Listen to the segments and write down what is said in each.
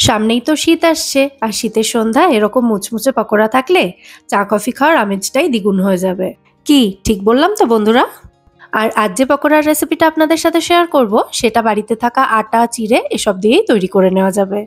সামনেই তো শীত আসছে, আর শীতের সন্ধ্যায় এরকম মুচমুচে পকোড়া থাকলে চা কফি খাওয়ার আমেজটাই দ্বিগুণ হয়ে যাবে। কি ঠিক বললাম তো বন্ধুরা? আর আজ যে পকোড়ার রেসিপিটা আপনাদের সাথে শেয়ার করব, সেটা বাড়িতে থাকা আটা, চিড়ে এসব দিয়েই তৈরি করে নেওয়া যাবে।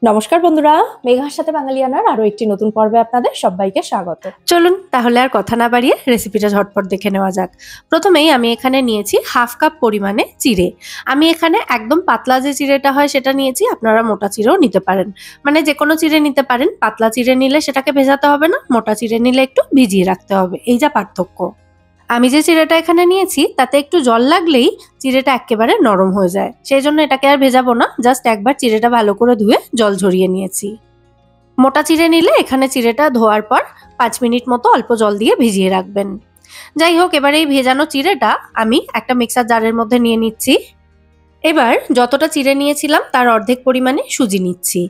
নমস্কার বন্ধুরা, মেঘার সাথে বাঙালিয়ানার আরো একটি নতুন পর্বে আপনাদের সবাইকে স্বাগত। চলুন তাহলে আর কথা না বাড়িয়ে রেসিপিটা ঝটপট দেখে নেওয়া যাক। প্রথমেই আমি এখানে নিয়েছি হাফ কাপ পরিমাণে চিড়ে। আমি এখানে একদম পাতলা যে চিড়েটা হয় সেটা নিয়েছি, আপনারা মোটা চিড়েও নিতে পারেন, মানে যে কোনো চিড়ে নিতে পারেন। পাতলা চিড়ে নিলে সেটাকে ভেজাতে হবে না, মোটা চিড়ে নিলে একটু ভিজিয়ে রাখতে হবে, এই যা পার্থক্য। আমি যে চিড়েটা এখানে নিয়েছি তাতে একটু জল লাগলেই চিড়েটা একেবারে নরম হয়ে যায়, সেই জন্য এটাকে আর ভেজাবো না, জাস্ট একবার চিড়েটা ভালো করে ধুয়ে জল ঝরিয়ে নিয়েছি। মোটা চিড়ে নিলে এখানে চিড়েটা ধোয়ার পর 5 মিনিট মতো অল্প জল দিয়ে ভিজিয়ে রাখবেন। যাই হোক, এবার এই ভেজানো চিড়েটা আমি একটা মিক্সার জারের মধ্যে নিয়ে নিচ্ছি। এবার যতটা চিড়ে নিয়েছিলাম তার অর্ধেক পরিমাণে সুজি নিচ্ছি,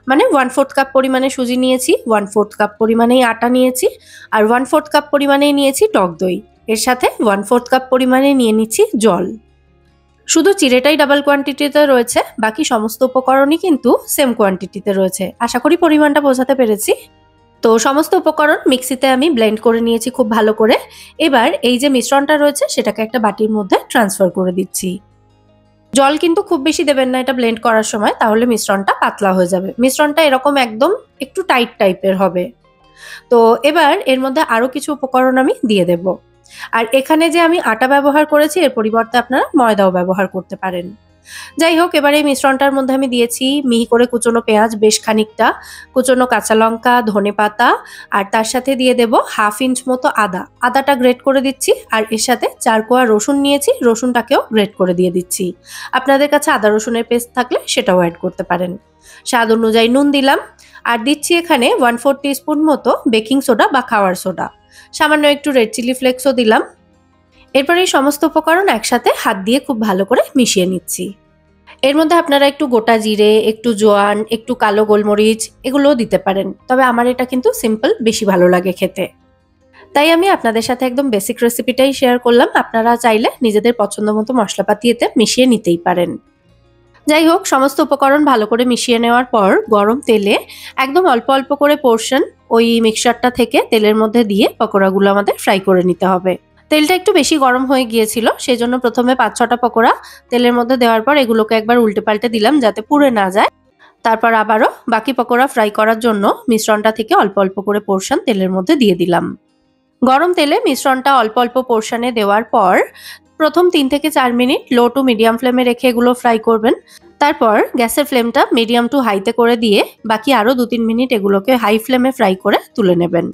মানে 1/4 কাপ পরিমাণে সুজি নিয়েছি, 1/4 কাপ পরিমাণেই আটা নিয়েছি, আর 1/4 কাপ পরিমাণেই নিয়েছি টক দই। এর সাথে 1/4 কাপ পরিমাণে নিয়ে নিচ্ছি জল। শুধু চিড়েটাই ডাবল কোয়ান্টিটিতে রয়েছে, বাকি সমস্ত উপকরণই কিন্তু সেম কোয়ান্টিটিতে রয়েছে। আশা করি পরিমাণটা বোঝাতে পেরেছি। তো সমস্ত উপকরণ মিক্সিতে আমি ব্লেন্ড করে নিয়েছি খুব ভালো করে। এবার এই যে মিশ্রণটা রয়েছে সেটাকে একটা বাটির মধ্যে ট্রান্সফার করে দিচ্ছি। জল কিন্তু খুব বেশি দেবেন না এটা ব্লেন্ড করার সময়, তাহলে মিশ্রণটা পাতলা হয়ে যাবে। মিশ্রণটা এরকম একদম একটু টাইট টাইপের হবে। তো এবার এর মধ্যে আরো কিছু উপকরণ আমি দিয়ে দেব। আর এখানে যে আমি আটা ব্যবহার করেছি এর পরিবর্তে আপনারা ময়দাও ব্যবহার করতে পারেন। যাই হোক, এবার এই মিশ্রণটার মধ্যে আমি দিয়েছি মিহি করে কুচনো পেঁয়াজ বেশ খানিকটা, কুচনো কাঁচা লঙ্কা, ধনেপাতা, আর তার সাথে দিয়ে দেব 1/2 ইঞ্চ মতো আদা। আদাটা গ্রেট করে দিচ্ছি, আর এর সাথে 4 কোয়া রসুন নিয়েছি, রসুনটাকেও গ্রেট করে দিয়ে দিচ্ছি। আপনাদের কাছে আদা রসুনের পেস্ট থাকলে সেটাও অ্যাড করতে পারেন। স্বাদ অনুযায়ী নুন দিলাম, আর দিচ্ছি এখানে 1/4 টিস্পুন মতো বেকিং সোডা বা খাওয়ার সোডা। সামান্য একটু রেড চিলি ফ্লেক্সও দিলাম। এরপর এই সমস্ত উপকরণ একসাথে হাত দিয়ে খুব ভালো করে মিশিয়ে নিচ্ছি। এর মধ্যে আপনারা একটু গোটা জিরে, একটু জোয়ান, একটু কালো গোলমরিচ এগুলোও দিতে পারেন, তবে আমার এটা কিন্তু সিম্পল বেশি ভালো লাগে খেতে। তাই আমি আপনাদের সাথে একদম বেসিক রেসিপিটাই শেয়ার করলাম। আপনারা চাইলে নিজেদের পছন্দ মতো মশলাপাতি এতে মিশিয়ে নিতেই পারেন। যাই হোক, সমস্ত উপকরণ ভালো করে মিশিয়ে নেওয়ার পর গরম তেলে একদম অল্প অল্প করে পোর্শন ওই মিক্সচারটা থেকে তেলের মধ্যে দিয়ে পকোড়াগুলো আমাদের ফ্রাই করে নিতে হবে। তেলটা একটু বেশি গরম হয়ে গিয়েছিল, সেই জন্য প্রথমে 5-6টা পকোড়া তেলের মধ্যে দেওয়ার পর এগুলোকে একবার উল্টে পাল্টে দিলাম যাতে পুড়ে না যায়। তারপর আবারও বাকি পকোড়া ফ্রাই করার জন্য মিশ্রণটা থেকে অল্প অল্প করে পোর্শন তেলের মধ্যে দিয়ে দিলাম। গরম তেলে মিশ্রণটা অল্প অল্প পোর্শনে দেওয়ার পর প্রথম 3 থেকে 4 মিনিট লো টু মিডিয়াম ফ্লেমে রেখে এগুলো ফ্রাই করবেন। তারপর গ্যাসের ফ্লেমটা মিডিয়াম টু হাইতে করে দিয়ে বাকি আরও 2-3 মিনিট এগুলোকে হাই ফ্লেমে ফ্রাই করে তুলে নেবেন।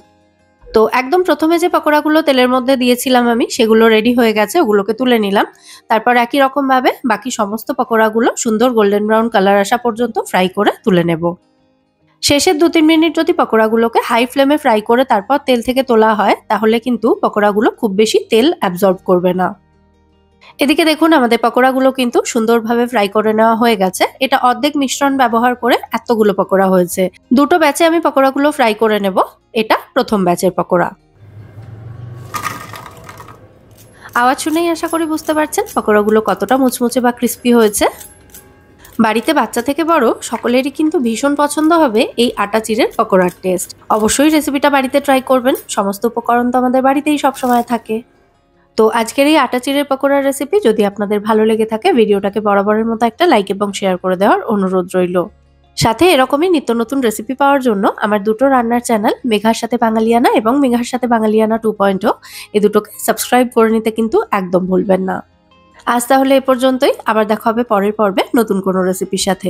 তো একদম প্রথমে যে পকোড়াগুলো তেলের মধ্যে দিয়েছিলাম আমি, সেগুলো রেডি হয়ে গেছে, ওগুলোকে তুলে নিলাম। তারপর একই রকম ভাবে বাকি সমস্ত পকোড়াগুলো সুন্দর গোল্ডেন ব্রাউন কালার আসা পর্যন্ত ফ্রাই করে তুলে নেব। শেষের 2-3 মিনিট যদি পকোড়াগুলোকে হাই ফ্লেমে ফ্রাই করে তারপর তেল থেকে তোলা হয়, তাহলে কিন্তু পকোড়াগুলো খুব বেশি তেল অ্যাবজর্ব করবে না। এদিকে দেখুন আমাদের পকোড়াগুলো কিন্তু সুন্দরভাবে ফ্রাই করে নেওয়া হয়ে গেছে। এটা অর্ধেক মিশ্রণ ব্যবহার করে এতগুলো পকোড়া হয়েছে। 2টো ব্যাচে আমি পকোড়াগুলো ফ্রাই করে নেব। এটা প্রথম ব্যাচের পকোড়া। আওয়াজ শুনেই আশা করি বুঝতে পারছেন পকোড়াগুলো কতটা মুচমুচে বা ক্রিস্পি হয়েছে। বাড়িতে বাচ্চা থেকে বড় সকলেরই কিন্তু ভীষণ পছন্দ হবে এই আটা চিড়ের পকোড়ার টেস্ট। অবশ্যই রেসিপিটা বাড়িতে ট্রাই করবেন, সমস্ত উপকরণ তো আমাদের বাড়িতেই সবসময় থাকে। তো আজকের এই আটা চিড়ের পকোড়ার রেসিপি যদি আপনাদের ভালো লেগে থাকে, ভিডিওটাকে বরাবরের মতো একটা লাইক এবং শেয়ার করে দেওয়ার অনুরোধ রইল। সাথে এরকমই নিত্য নতুন রেসিপি পাওয়ার জন্য আমার দুটো রান্নার চ্যানেল মেঘার সাথে বাঙালিয়ানা এবং মেঘার সাথে বাঙালিয়ানা 2.0 এই দুটোকে সাবস্ক্রাইব করে নিতে কিন্তু একদম ভুলবেন না। আজ তাহলে এ পর্যন্তই, আবার দেখা হবে পরের পর্বে নতুন কোনো রেসিপির সাথে।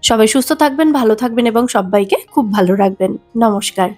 সবাই সুস্থ থাকবেন, ভালো থাকবেন এবং সবাইকে খুব ভালো রাখবেন। নমস্কার।